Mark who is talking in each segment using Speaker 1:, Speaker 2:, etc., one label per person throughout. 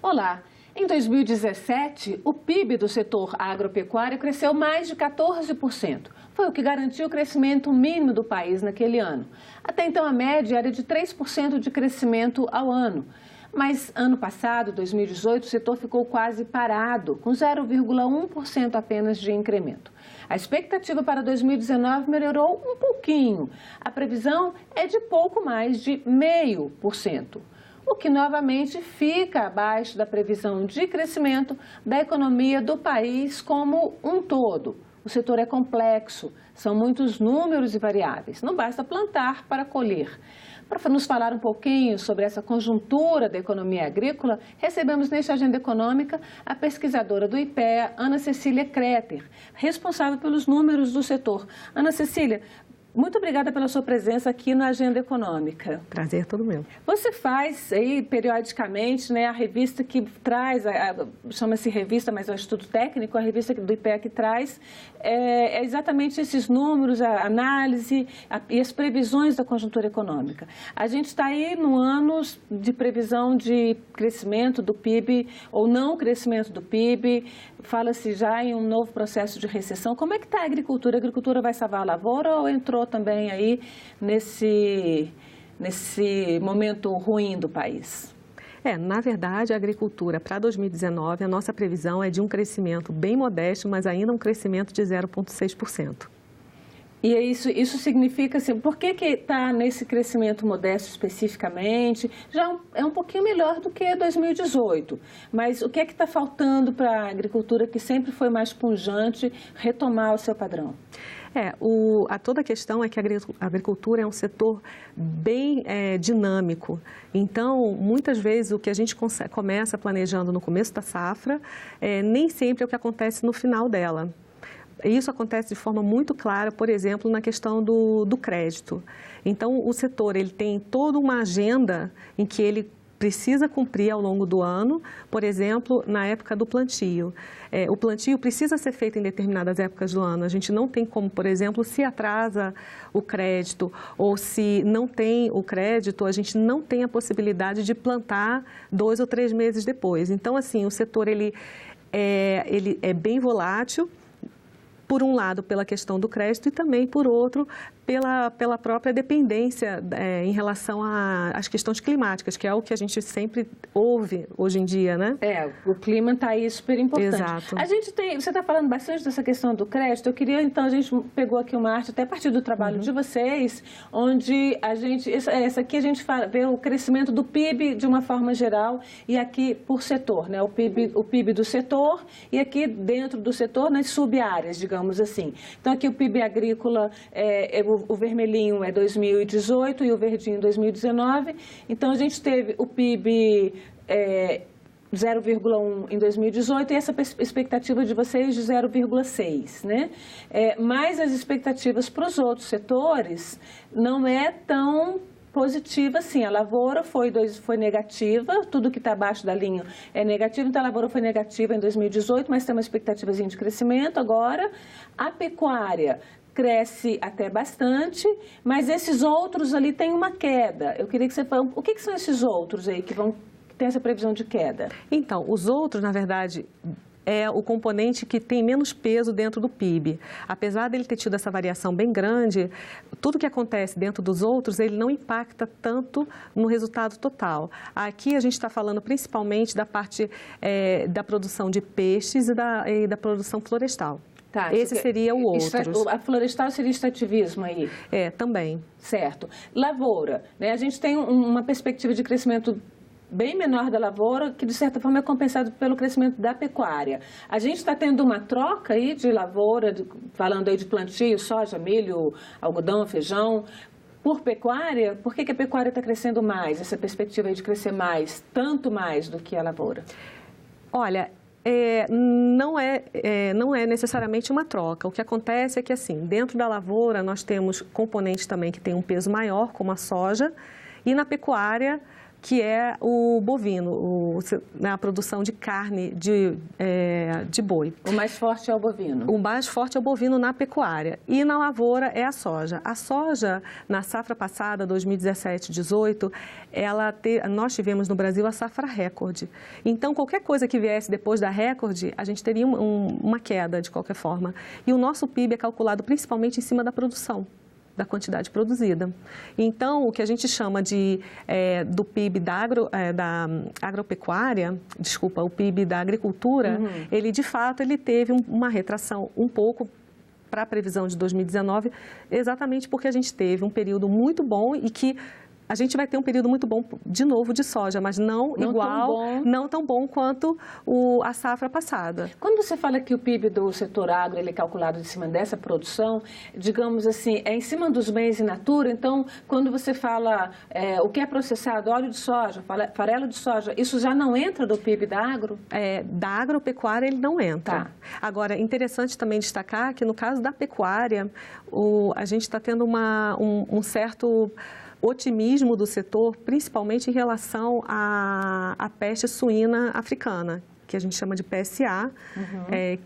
Speaker 1: Olá! Em 2017, o PIB do setor agropecuário cresceu mais de 14%. Foi o que garantiu o crescimento mínimo do país naquele ano. Até então, a média era de 3% de crescimento ao ano. Mas ano passado, 2018, o setor ficou quase parado, com 0,1% apenas de incremento. A expectativa para 2019 melhorou um pouquinho. A previsão é de pouco mais de 0,5%. O que novamente fica abaixo da previsão de crescimento da economia do país como um todo. O setor é complexo, são muitos números e variáveis, não basta plantar para colher. Para nos falar um pouquinho sobre essa conjuntura da economia agrícola, recebemos neste Agenda Econômica a pesquisadora do IPEA, Ana Cecília Kreter, responsável pelos números do setor. Ana Cecília, muito obrigada pela sua presença aqui na Agenda Econômica.
Speaker 2: Prazer todo meu.
Speaker 1: Você faz aí periodicamente, né, a revista que traz, chama-se revista, mas é um estudo técnico, a revista do IPEA que traz é exatamente esses números, a análise e as previsões da conjuntura econômica. A gente está aí no ano de previsão de crescimento do PIB ou não crescimento do PIB, fala-se já em um novo processo de recessão. Como é que está a agricultura? A agricultura vai salvar a lavoura ou entrou também aí nesse momento ruim do país?
Speaker 2: Na verdade, a agricultura para 2019, a nossa previsão é de um crescimento bem modesto, mas ainda um crescimento de 0,6%.
Speaker 1: E isso significa, assim, por que está nesse crescimento modesto especificamente? Já é um pouquinho melhor do que 2018, mas o que é que está faltando para a agricultura, que sempre foi mais pujante, retomar o seu padrão?
Speaker 2: Toda a questão é que a agricultura é um setor bem dinâmico. Então, muitas vezes, o que a gente começa planejando no começo da safra, nem sempre é o que acontece no final dela. Isso acontece de forma muito clara, por exemplo, na questão do crédito. Então, o setor ele tem toda uma agenda em que ele precisa cumprir ao longo do ano, por exemplo, na época do plantio. O plantio precisa ser feito em determinadas épocas do ano. A gente não tem como, por exemplo, se atrasa o crédito ou se não tem o crédito, a gente não tem a possibilidade de plantar 2 ou 3 meses depois. Então, assim, o setor ele é bem volátil, por um lado, pela questão do crédito e também, por outro, pela própria dependência em relação às questões climáticas, que é o que a gente sempre ouve hoje em dia, né?
Speaker 1: O clima está aí super importante.
Speaker 2: Exato.
Speaker 1: Você está falando bastante dessa questão do crédito. Eu queria, então, a gente pegou aqui uma arte, até a partir do trabalho de vocês, onde essa aqui a gente vê o crescimento do PIB de uma forma geral e aqui por setor, né? O PIB do setor e aqui dentro do setor nas sub-áreas, digamos assim. Então, aqui o PIB agrícola o vermelhinho é 2018 e o verdinho 2019. Então, a gente teve o PIB 0,1 em 2018 e essa expectativa de vocês de 0,6, né? Mas as expectativas para os outros setores não é tão positiva, sim. A lavoura foi negativa, tudo que está abaixo da linha é negativo, então a lavoura foi negativa em 2018, mas tem uma expectativa de crescimento agora. A pecuária cresce até bastante, mas esses outros ali têm uma queda. Eu queria que você falasse, o que são esses outros aí que tem essa previsão de queda?
Speaker 2: Então, os outros, na verdade, é o componente que tem menos peso dentro do PIB. Apesar dele ter tido essa variação bem grande, tudo que acontece dentro dos outros, ele não impacta tanto no resultado total. Aqui a gente está falando principalmente da parte da produção de peixes e da produção florestal.
Speaker 1: Tá,
Speaker 2: esse seria o outro.
Speaker 1: A florestal seria extrativismo aí?
Speaker 2: Também.
Speaker 1: Certo. Lavoura, né? A gente tem uma perspectiva de crescimento bem menor da lavoura, que de certa forma é compensado pelo crescimento da pecuária. A gente está tendo uma troca aí de lavoura, falando aí de plantio, soja, milho, algodão, feijão, por pecuária. Por que a pecuária está crescendo mais, essa perspectiva aí de crescer mais, tanto mais do que a lavoura?
Speaker 2: Olha, não é necessariamente uma troca. O que acontece é que, assim, dentro da lavoura nós temos componentes também que têm um peso maior, como a soja, e na pecuária que é o bovino, a produção de carne de boi.
Speaker 1: O mais forte é o bovino?
Speaker 2: O mais forte é o bovino na pecuária. E na lavoura é a soja. A soja, na safra passada, 2017-18, nós tivemos no Brasil a safra recorde. Então, qualquer coisa que viesse depois da recorde, a gente teria uma queda, de qualquer forma. E o nosso PIB é calculado principalmente em cima da produção, da quantidade produzida. Então, o que a gente chama do PIB da agropecuária, o PIB da agricultura, ele de fato teve uma retração um pouco para a previsão de 2019, exatamente porque a gente teve um período muito bom e que a gente vai ter um período muito bom de novo de soja, mas não tão bom quanto a safra passada.
Speaker 1: Quando você fala que o PIB do setor agro ele é calculado em cima dessa produção, digamos assim, é em cima dos bens in natura, então quando você fala o que é processado, óleo de soja, farelo de soja, isso já não entra do PIB da agro?
Speaker 2: Da agropecuária ele não entra. Tá. Agora, interessante também destacar que no caso da pecuária, a gente está tendo um certo otimismo do setor, principalmente em relação à peste suína africana, que a gente chama de PSA,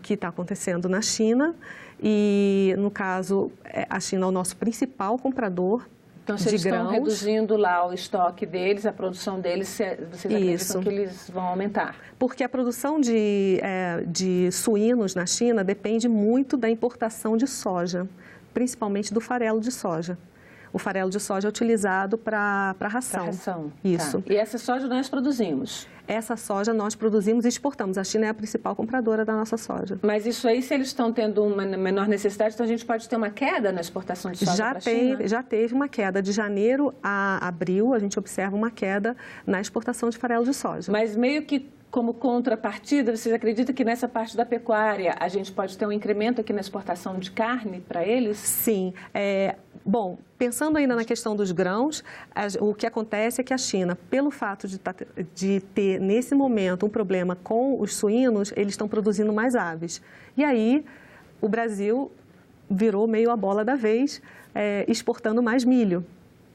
Speaker 2: que está acontecendo na China. E, no caso, a China é o nosso principal comprador
Speaker 1: então, se eles estão reduzindo lá o estoque deles, a produção deles, vocês acreditam que eles vão aumentar?
Speaker 2: Porque a produção de suínos na China depende muito da importação de soja, principalmente do farelo de soja. O farelo de soja é utilizado para ração.
Speaker 1: Para ração.
Speaker 2: Isso.
Speaker 1: Tá. E essa soja nós produzimos?
Speaker 2: Essa soja nós produzimos e exportamos. A China é a principal compradora da nossa soja.
Speaker 1: Mas isso aí, se eles estão tendo uma menor necessidade, então a gente pode ter uma queda na exportação de soja para a China?
Speaker 2: Já teve uma queda. De janeiro a abril, a gente observa uma queda na exportação de farelo de soja.
Speaker 1: Mas meio que como contrapartida, vocês acreditam que nessa parte da pecuária a gente pode ter um incremento aqui na exportação de carne para eles?
Speaker 2: Sim. Bom, pensando ainda na questão dos grãos, o que acontece é que a China, pelo fato de ter nesse momento um problema com os suínos, eles estão produzindo mais aves. E aí o Brasil virou meio a bola da vez, exportando mais milho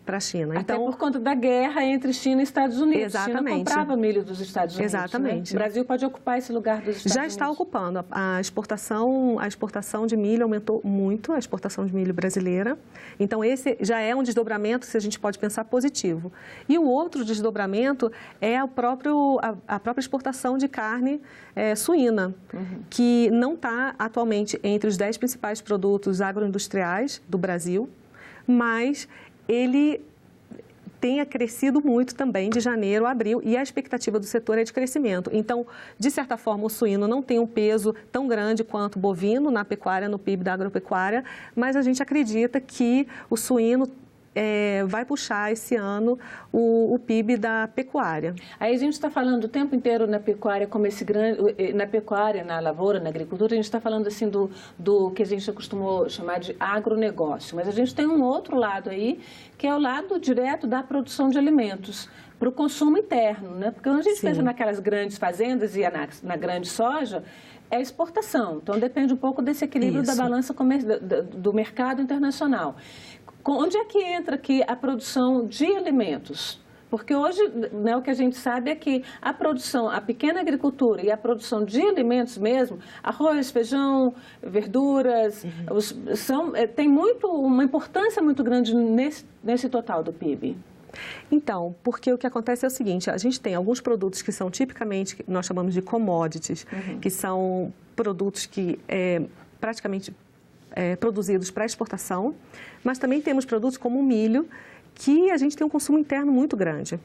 Speaker 2: para a China.
Speaker 1: Até por conta da guerra entre China e Estados Unidos.
Speaker 2: Exatamente.
Speaker 1: A China comprava milho dos Estados Unidos.
Speaker 2: Exatamente.
Speaker 1: Né? O Brasil pode ocupar esse lugar dos Estados Unidos.
Speaker 2: Já está ocupando. A exportação de milho aumentou muito, a exportação de milho brasileira. Então, esse já é um desdobramento, se a gente pode pensar, positivo. E o outro desdobramento é a própria exportação de carne suína, que não está atualmente entre os 10 principais produtos agroindustriais do Brasil, mas ele tenha crescido muito também de janeiro a abril e a expectativa do setor é de crescimento. Então, de certa forma, o suíno não tem um peso tão grande quanto o bovino na pecuária, no PIB da agropecuária, mas a gente acredita que o suíno vai puxar esse ano o PIB da pecuária.
Speaker 1: Aí a gente está falando o tempo inteiro na pecuária como esse grande, na pecuária, na lavoura, na agricultura, a gente está falando assim do que a gente acostumou chamar de agronegócio, mas a gente tem um outro lado aí, que é o lado direto da produção de alimentos para o consumo interno, né? Porque quando a gente pensa naquelas grandes fazendas e na grande soja, é exportação, então depende um pouco desse equilíbrio da balança do mercado internacional. Onde é que entra aqui a produção de alimentos? Porque hoje, né, o que a gente sabe é que a produção, a pequena agricultura e a produção de alimentos mesmo, arroz, feijão, verduras, tem uma importância muito grande nesse total do PIB.
Speaker 2: Então, porque o que acontece é o seguinte, a gente tem alguns produtos que são tipicamente, nós chamamos de commodities, que são produtos que praticamente produzidos para exportação, mas também temos produtos como o milho, que a gente tem um consumo interno muito grande.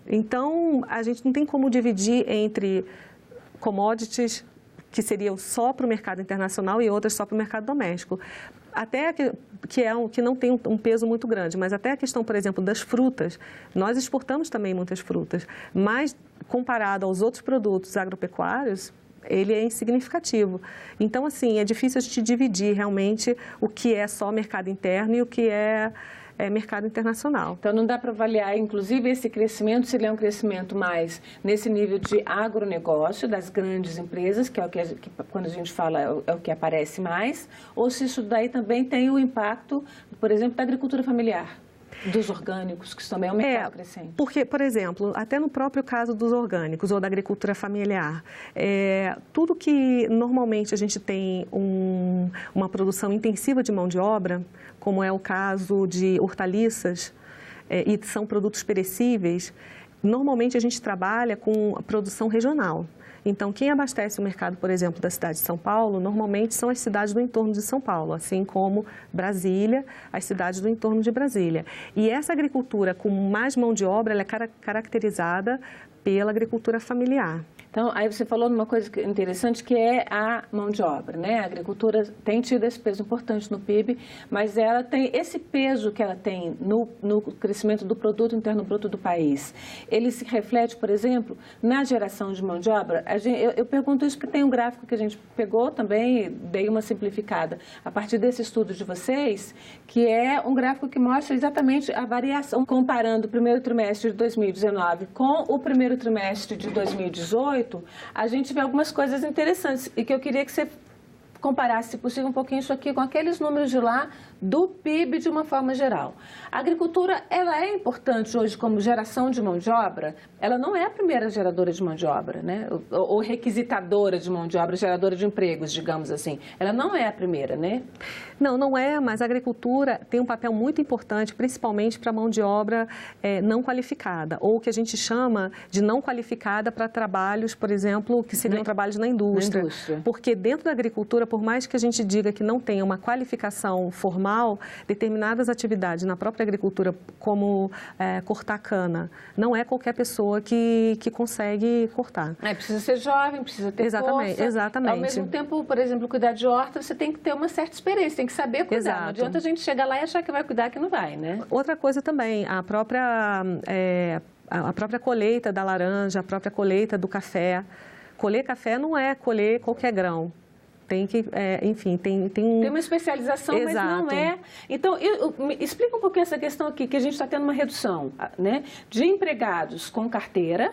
Speaker 2: Então, a gente não tem como dividir entre commodities que seriam só para o mercado internacional e outras só para o mercado doméstico. Até que não tem um peso muito grande, mas até a questão, por exemplo, das frutas, nós exportamos também muitas frutas, mas comparado aos outros produtos agropecuários, ele é insignificativo. Então, assim, é difícil a gente dividir realmente o que é só mercado interno e o que é mercado internacional.
Speaker 1: Então, não dá para avaliar, inclusive, esse crescimento, se ele é um crescimento mais nesse nível de agronegócio, das grandes empresas, que é o que quando a gente fala, é o que aparece mais, ou se isso daí também tem o impacto, por exemplo, da agricultura familiar. Dos orgânicos, que também é um mercado crescente.
Speaker 2: Porque, por exemplo, até no próprio caso dos orgânicos ou da agricultura familiar, tudo que normalmente a gente tem uma produção intensiva de mão de obra, como é o caso de hortaliças, e são produtos perecíveis, normalmente a gente trabalha com a produção regional. Então, quem abastece o mercado, por exemplo, da cidade de São Paulo, normalmente são as cidades do entorno de São Paulo, assim como Brasília, as cidades do entorno de Brasília. E essa agricultura com mais mão de obra, ela é caracterizada pela agricultura familiar.
Speaker 1: Então, aí você falou numa coisa interessante que é a mão de obra, né? A agricultura tem tido esse peso importante no PIB, mas ela tem esse peso que ela tem no crescimento do produto interno bruto do país. Ele se reflete, por exemplo, na geração de mão de obra. Eu pergunto isso porque tem um gráfico que a gente pegou também, dei uma simplificada a partir desse estudo de vocês, que é um gráfico que mostra exatamente a variação, comparando o primeiro trimestre de 2019 com o primeiro trimestre de 2018, a gente vê algumas coisas interessantes e que eu queria que você comparasse, se possível, um pouquinho isso aqui com aqueles números de lá do PIB de uma forma geral. A agricultura, ela é importante hoje como geração de mão de obra? Ela não é a primeira geradora de mão de obra, né? Ou requisitadora de mão de obra, geradora de empregos, digamos assim. Ela não é a primeira, né?
Speaker 2: Não, não é, mas a agricultura tem um papel muito importante, principalmente para a mão de obra não qualificada, ou o que a gente chama de não qualificada para trabalhos, por exemplo, que seriam trabalhos na indústria. Porque dentro da agricultura, por mais que a gente diga que não tenha uma qualificação formal, determinadas atividades na própria agricultura, como cortar cana, não é qualquer pessoa que consegue cortar.
Speaker 1: Precisa ser jovem, precisa ter força.
Speaker 2: Exatamente.
Speaker 1: Ao mesmo tempo, por exemplo, cuidar de horta, você tem que ter uma certa experiência, tem que saber cuidar.
Speaker 2: Exato.
Speaker 1: Não adianta a gente chegar lá e achar que vai cuidar que não vai, né?
Speaker 2: Outra coisa também, a própria colheita da laranja, a própria colheita do café. Colher café não é colher qualquer grão. Tem que, enfim, tem
Speaker 1: uma especialização,
Speaker 2: Exato.
Speaker 1: Mas não é. Então, explica um pouquinho essa questão aqui, que a gente está tendo uma redução, né, de empregados com carteira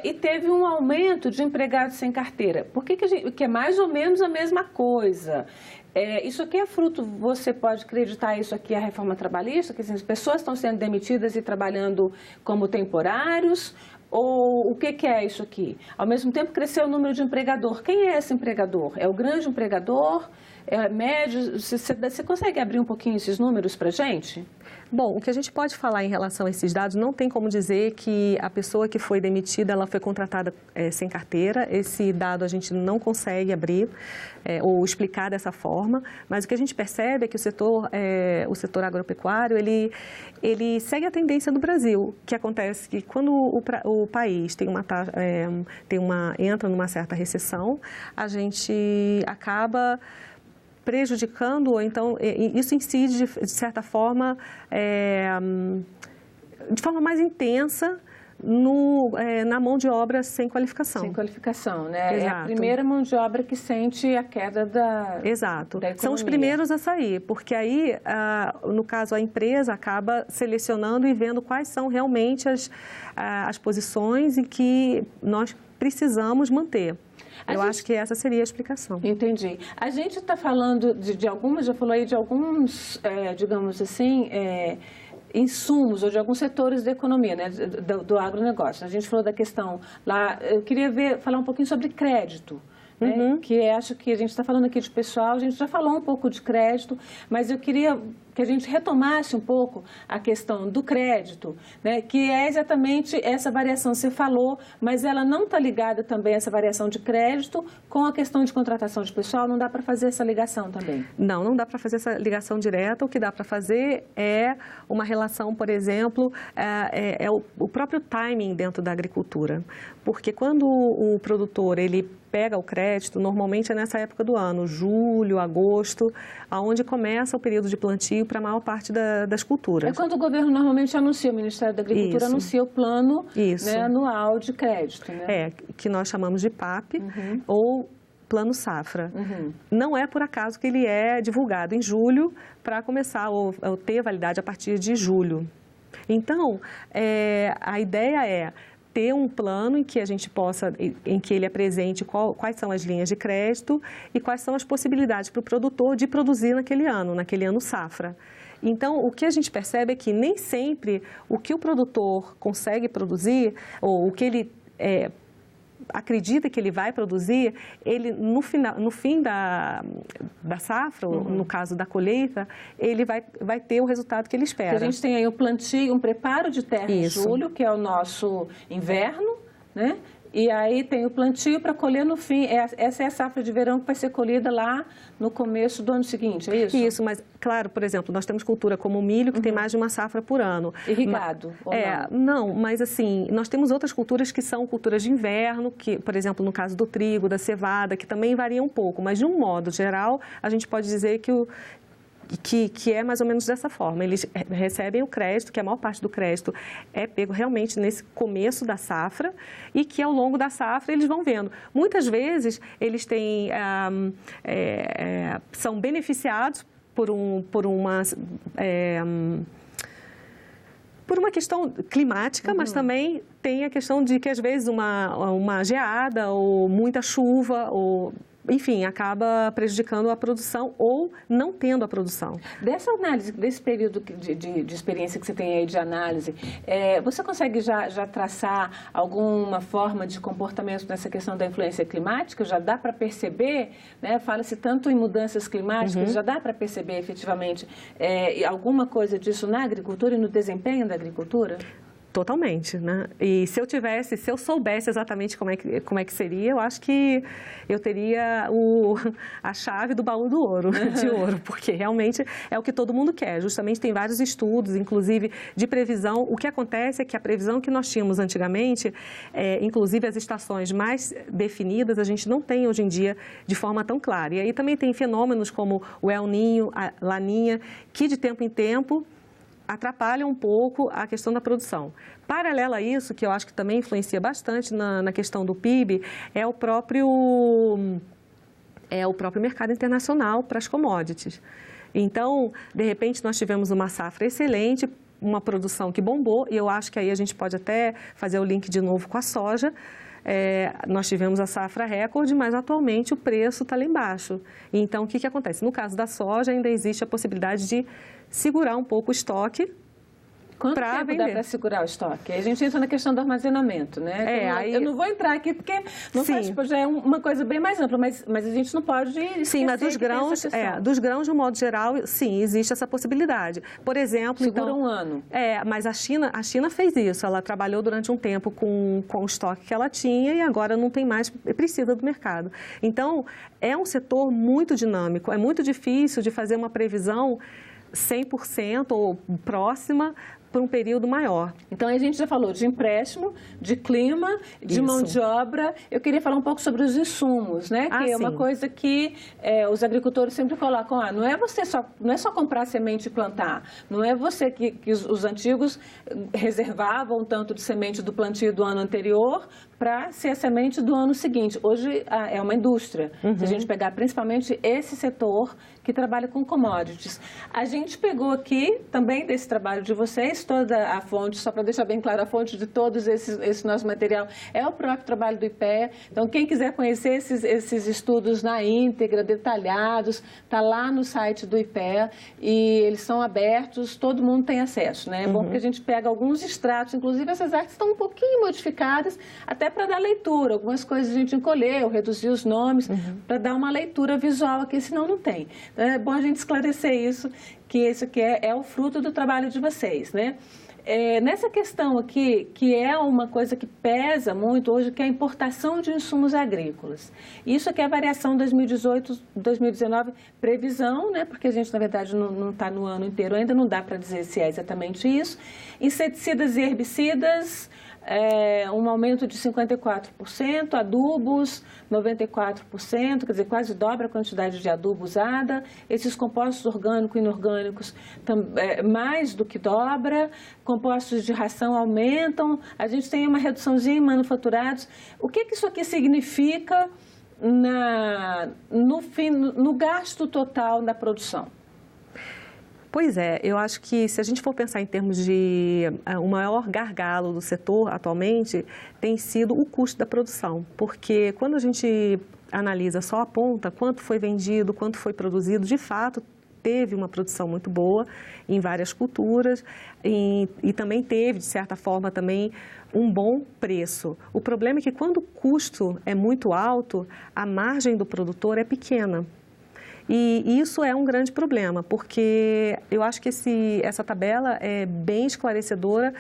Speaker 1: e teve um aumento de empregados sem carteira. Por que é mais ou menos a mesma coisa? Isso aqui é fruto, você pode acreditar isso aqui à reforma trabalhista, que assim, as pessoas estão sendo demitidas e trabalhando como temporários? Ou o que é isso aqui? Ao mesmo tempo, cresceu o número de empregador. Quem é esse empregador? É o grande empregador? É médio? Você consegue abrir um pouquinho esses números para a gente?
Speaker 2: Bom, o que a gente pode falar em relação a esses dados, não tem como dizer que a pessoa que foi demitida, ela foi contratada sem carteira. Esse dado a gente não consegue abrir ou explicar dessa forma, mas o que a gente percebe é que o setor agropecuário, ele segue a tendência do Brasil, que acontece que quando o país entra numa certa recessão, a gente acaba prejudicando, ou então isso incide de certa forma, de forma mais intensa na mão de obra sem qualificação.
Speaker 1: Sem qualificação, né?
Speaker 2: Exato.
Speaker 1: É a primeira mão de obra que sente a queda da
Speaker 2: Exato.
Speaker 1: Da economia.
Speaker 2: São os primeiros a sair, porque aí, no caso, a empresa acaba selecionando e vendo quais são realmente as posições em que nós precisamos manter. Eu acho que essa seria a explicação.
Speaker 1: Entendi. A gente está falando de algumas, já falou aí de alguns, digamos assim, insumos ou de alguns setores da economia, né, do agronegócio. A gente falou da questão lá, eu queria falar um pouquinho sobre crédito. Né, que acho que a gente está falando aqui de pessoal, a gente já falou um pouco de crédito, mas eu queria que a gente retomasse um pouco a questão do crédito, né, que é exatamente essa variação, você falou, mas ela não está ligada também, essa variação de crédito, com a questão de contratação de pessoal, não dá para fazer essa ligação também?
Speaker 2: Não dá para fazer essa ligação direta, o que dá para fazer é uma relação, por exemplo, o próprio timing dentro da agricultura, porque quando o produtor, ele pega o crédito, normalmente é nessa época do ano, julho, agosto, aonde começa o período de plantio para a maior parte das culturas.
Speaker 1: É quando o governo normalmente anuncia, o Ministério da Agricultura anuncia o plano, né, anual de crédito. Né?
Speaker 2: Que nós chamamos de PAP ou Plano Safra. Não é por acaso que ele é divulgado em julho para começar ou ter validade a partir de julho. Então, a ideia é ter um plano em que a gente possa, em que ele apresente quais são as linhas de crédito e quais são as possibilidades para o produtor de produzir naquele ano safra. Então, o que a gente percebe é que nem sempre o que o produtor consegue produzir, ou o que ele acredita que ele vai produzir, ele no fim da safra, no caso da colheita, ele vai ter o resultado que ele espera.
Speaker 1: Porque a gente tem aí o plantio, um preparo de terra em julho, que é o nosso inverno, né? E aí tem o plantio para colher no fim. Essa é a safra de verão que vai ser colhida lá no começo do ano seguinte, é isso?
Speaker 2: Isso, mas claro, por exemplo, nós temos cultura como o milho, que tem mais de uma safra por ano.
Speaker 1: Irrigado, ou
Speaker 2: não, mas assim, nós temos outras culturas que são culturas de inverno, que, por exemplo, no caso do trigo, da cevada, que também varia um pouco, mas de um modo geral, a gente pode dizer que é mais ou menos dessa forma. Eles recebem o crédito, que a maior parte do crédito é pego realmente nesse começo da safra e que ao longo da safra eles vão vendo. Muitas vezes eles têm, são beneficiados por uma questão climática, mas também tem a questão de que às vezes uma geada ou muita chuva ou enfim, acaba prejudicando a produção ou não tendo a produção.
Speaker 1: Dessa análise, desse período de experiência que você tem aí de análise, você consegue já traçar alguma forma de comportamento nessa questão da influência climática? Já dá para perceber, né? Fala-se tanto em mudanças climáticas, já dá para perceber efetivamente alguma coisa disso na agricultura e no desempenho da agricultura?
Speaker 2: Totalmente, né? E se eu soubesse exatamente como é que seria, eu acho que eu teria a chave do baú do ouro, de ouro, porque realmente é o que todo mundo quer. Justamente tem vários estudos, inclusive de previsão. O que acontece é que a previsão que nós tínhamos antigamente, inclusive as estações mais definidas, a gente não tem hoje em dia de forma tão clara. E aí também tem fenômenos como o El Niño, a Laninha, que de tempo em tempo atrapalha um pouco a questão da produção. Paralelo a isso, que eu acho que também influencia bastante na questão do PIB, é o próprio mercado internacional para as commodities. Então, de repente, nós tivemos uma safra excelente, uma produção que bombou, e eu acho que aí a gente pode até fazer o link de novo com a soja. Nós tivemos a safra recorde, mas atualmente o preço está lá embaixo. Então, o que acontece? No caso da soja, ainda existe a possibilidade de segurar um pouco o estoque.
Speaker 1: Quanto tempo dá para segurar o estoque? A gente entra na questão do armazenamento, né? Eu não vou entrar aqui porque não faz, já é uma coisa bem mais ampla, mas a gente não pode esquecer.
Speaker 2: Sim, mas dos grãos, de um modo geral, sim, existe essa possibilidade. Por exemplo,
Speaker 1: segura um ano.
Speaker 2: Mas a China fez isso. Ela trabalhou durante um tempo com o estoque que ela tinha e agora não tem mais, precisa do mercado. Então, é um setor muito dinâmico. É muito difícil de fazer uma previsão 100% ou próxima por um período maior.
Speaker 1: Então, a gente já falou de empréstimo, de clima, de mão de obra. Eu queria falar um pouco sobre os insumos, né? Que é uma coisa que os agricultores sempre colocam, não é só comprar semente e plantar, não é você que os antigos reservavam tanto de semente do plantio do ano anterior para ser a semente do ano seguinte. Hoje é uma indústria. Se a gente pegar principalmente esse setor que trabalha com commodities. A gente pegou aqui também desse trabalho de vocês, toda a fonte, só para deixar bem claro, a fonte de todos esse nosso material é o próprio trabalho do IPEA. Então, quem quiser conhecer esses estudos na íntegra, detalhados, está lá no site do IPEA e eles são abertos, todo mundo tem acesso, né? É bom porque a gente pega alguns extratos, inclusive essas artes estão um pouquinho modificadas, até para dar leitura. Algumas coisas a gente encolheu, reduzir os nomes, para dar uma leitura visual aqui, senão não tem. Então, é bom a gente esclarecer isso, que isso aqui é o fruto do trabalho de vocês, né? Nessa questão aqui, que é uma coisa que pesa muito hoje, que é a importação de insumos agrícolas. Isso aqui é a variação 2018-2019, previsão, né? Porque a gente, na verdade, não está no ano inteiro ainda, não dá para dizer se é exatamente isso. Inseticidas e herbicidas, um aumento de 54%, adubos 94%, quer dizer, quase dobra a quantidade de adubo usada. Esses compostos orgânicos e inorgânicos mais do que dobra, compostos de ração aumentam, a gente tem uma reduçãozinha em manufaturados. O que isso aqui significa no gasto total da produção?
Speaker 2: Pois é, eu acho que se a gente for pensar em termos de o maior gargalo do setor atualmente tem sido o custo da produção, porque quando a gente analisa só a ponta, quanto foi vendido, quanto foi produzido, de fato teve uma produção muito boa em várias culturas e também teve, de certa forma, também um bom preço. O problema é que quando o custo é muito alto, a margem do produtor é pequena. E isso é um grande problema, porque eu acho que essa tabela é bem esclarecedora.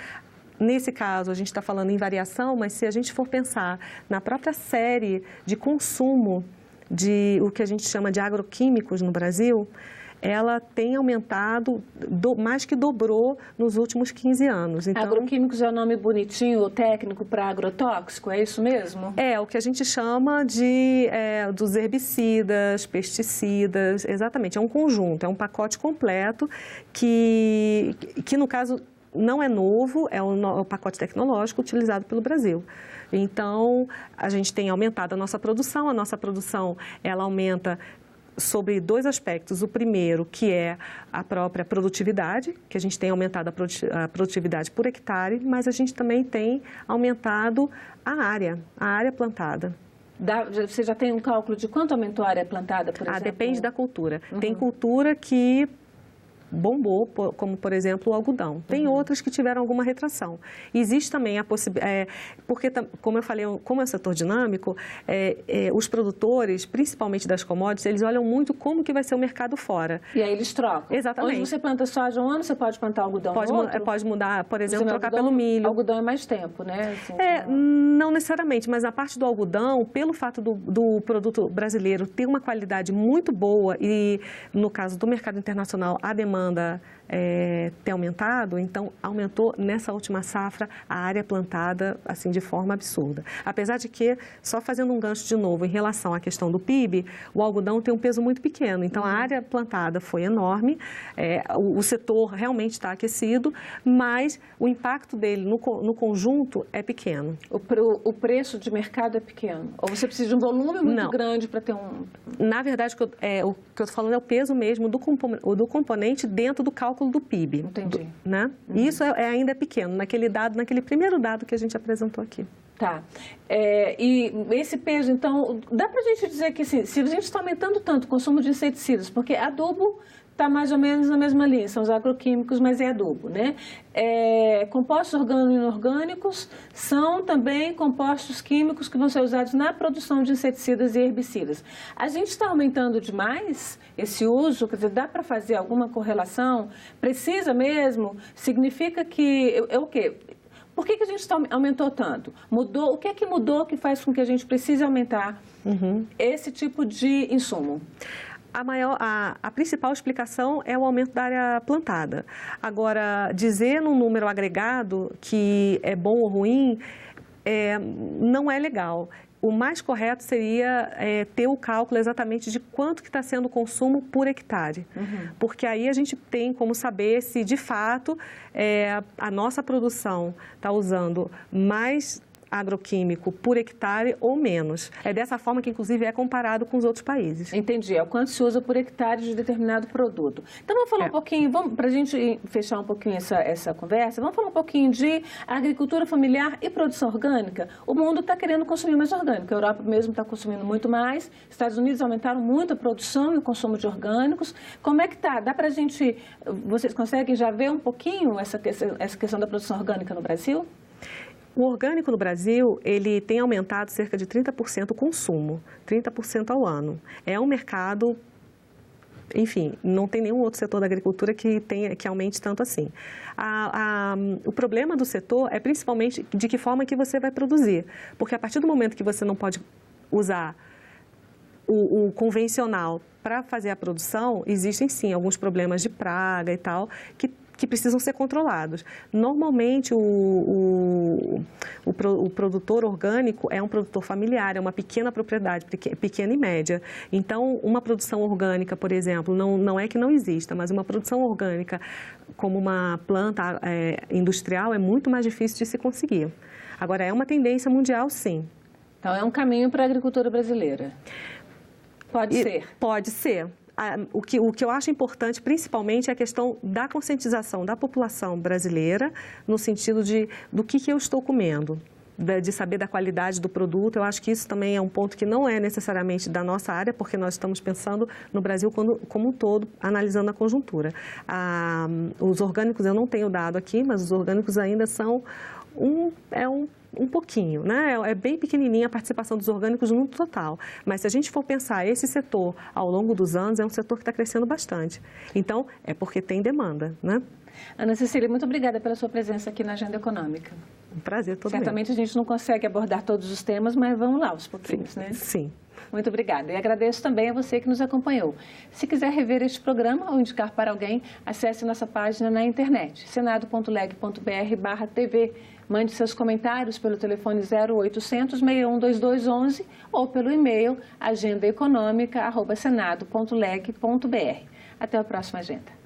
Speaker 2: Nesse caso, a gente está falando em variação, mas se a gente for pensar na própria série de consumo de o que a gente chama de agroquímicos no Brasil, ela tem aumentado, mais que dobrou nos últimos 15 anos.
Speaker 1: Então, agroquímicos é o nome bonitinho, técnico para agrotóxico, é isso mesmo?
Speaker 2: É, o que a gente chama dos herbicidas, pesticidas, exatamente, é um conjunto, é um pacote completo que no caso não é novo, é o pacote tecnológico utilizado pelo Brasil. Então, a gente tem aumentado a nossa produção ela aumenta sobre dois aspectos. O primeiro, que é a própria produtividade, que a gente tem aumentado a produtividade por hectare, mas a gente também tem aumentado a área plantada.
Speaker 1: Você já tem um cálculo de quanto aumentou a área plantada, por exemplo?
Speaker 2: Depende da cultura. Tem cultura que bombou, como, por exemplo, o algodão. Tem outras que tiveram alguma retração. Existe também a possibilidade, porque, como eu falei, como é um setor dinâmico, os produtores, principalmente das commodities, eles olham muito como que vai ser o mercado fora.
Speaker 1: E aí eles trocam.
Speaker 2: Exatamente.
Speaker 1: Hoje você planta soja um ano, você pode plantar algodão no outro?
Speaker 2: Pode mudar, por exemplo, trocar pelo milho.
Speaker 1: Algodão é mais tempo, né? Assim,
Speaker 2: não necessariamente, mas a parte do algodão, pelo fato do produto brasileiro ter uma qualidade muito boa e, no caso do mercado internacional, a demanda ter aumentado, então aumentou nessa última safra a área plantada assim de forma absurda. Apesar de que, só fazendo um gancho de novo em relação à questão do PIB, o algodão tem um peso muito pequeno, então a área plantada foi enorme, o setor realmente está aquecido, mas o impacto dele no conjunto é pequeno.
Speaker 1: O preço de mercado é pequeno? Ou você precisa de um volume muito grande para ter um...
Speaker 2: Na verdade, o que eu estou falando é o peso mesmo do componente dentro do cálculo do PIB.
Speaker 1: Entendi.
Speaker 2: Né? E isso ainda é pequeno, naquele primeiro dado que a gente apresentou aqui.
Speaker 1: Tá. E esse peso, então, dá para a gente dizer que assim, se a gente está aumentando tanto o consumo de inseticidas, porque adubo está mais ou menos na mesma linha, são os agroquímicos, mas é adubo, né? Compostos orgânicos e inorgânicos são também compostos químicos que vão ser usados na produção de inseticidas e herbicidas. A gente está aumentando demais esse uso, quer dizer, dá para fazer alguma correlação? Precisa mesmo? Significa que... o quê? Por que a gente aumentou tanto? Mudou? O que é que mudou que faz com que a gente precise aumentar esse tipo de insumo?
Speaker 2: A principal explicação é o aumento da área plantada. Agora, dizer num número agregado que é bom ou ruim não é legal. O mais correto seria ter o cálculo exatamente de quanto que está sendo o consumo por hectare. Porque aí a gente tem como saber se, de fato, a nossa produção está usando mais agroquímico por hectare ou menos. É dessa forma que, inclusive, é comparado com os outros países.
Speaker 1: Entendi. É o quanto se usa por hectare de determinado produto. Então, vamos falar um pouquinho, para a gente fechar um pouquinho essa conversa, vamos falar um pouquinho de agricultura familiar e produção orgânica. O mundo está querendo consumir mais orgânico. A Europa mesmo está consumindo muito mais. Estados Unidos aumentaram muito a produção e o consumo de orgânicos. Como é que está? Dá para a gente... Vocês conseguem já ver um pouquinho essa questão da produção orgânica no Brasil?
Speaker 2: O orgânico no Brasil, ele tem aumentado cerca de 30% o consumo, 30% ao ano. É um mercado, enfim, não tem nenhum outro setor da agricultura que aumente tanto assim. O problema do setor é principalmente de que forma que você vai produzir, porque a partir do momento que você não pode usar o convencional para fazer a produção, existem sim alguns problemas de praga e tal, que precisam ser controlados. Normalmente, o produtor orgânico é um produtor familiar, é uma pequena propriedade, pequena e média. Então, uma produção orgânica, por exemplo, não é que não exista, mas uma produção orgânica como uma planta industrial é muito mais difícil de se conseguir. Agora, é uma tendência mundial, sim.
Speaker 1: Então, é um caminho para a agricultura brasileira? Pode ser?
Speaker 2: Pode ser. O que eu acho importante, principalmente, é a questão da conscientização da população brasileira, no sentido do que eu estou comendo. de saber da qualidade do produto. Eu acho que isso também é um ponto que não é necessariamente da nossa área, porque nós estamos pensando no Brasil como um todo, analisando a conjuntura. Os orgânicos eu não tenho dado aqui, mas os orgânicos ainda são um pouquinho, né? É bem pequenininha a participação dos orgânicos no total. Mas se a gente for pensar esse setor ao longo dos anos, é um setor que está crescendo bastante. Então, é porque tem demanda, né?
Speaker 1: Ana Cecília, muito obrigada pela sua presença aqui na Agenda Econômica.
Speaker 2: Um prazer todo meu.
Speaker 1: Certamente a gente não consegue abordar todos os temas, mas vamos lá, aos pouquinhos,
Speaker 2: sim,
Speaker 1: né?
Speaker 2: Sim.
Speaker 1: Muito obrigada. E agradeço também a você que nos acompanhou. Se quiser rever este programa ou indicar para alguém, acesse nossa página na internet, senado.leg.br/TV. Mande seus comentários pelo telefone 0800 61 2211 ou pelo e-mail agendaeconomica@senado.leg.br. Até a próxima agenda.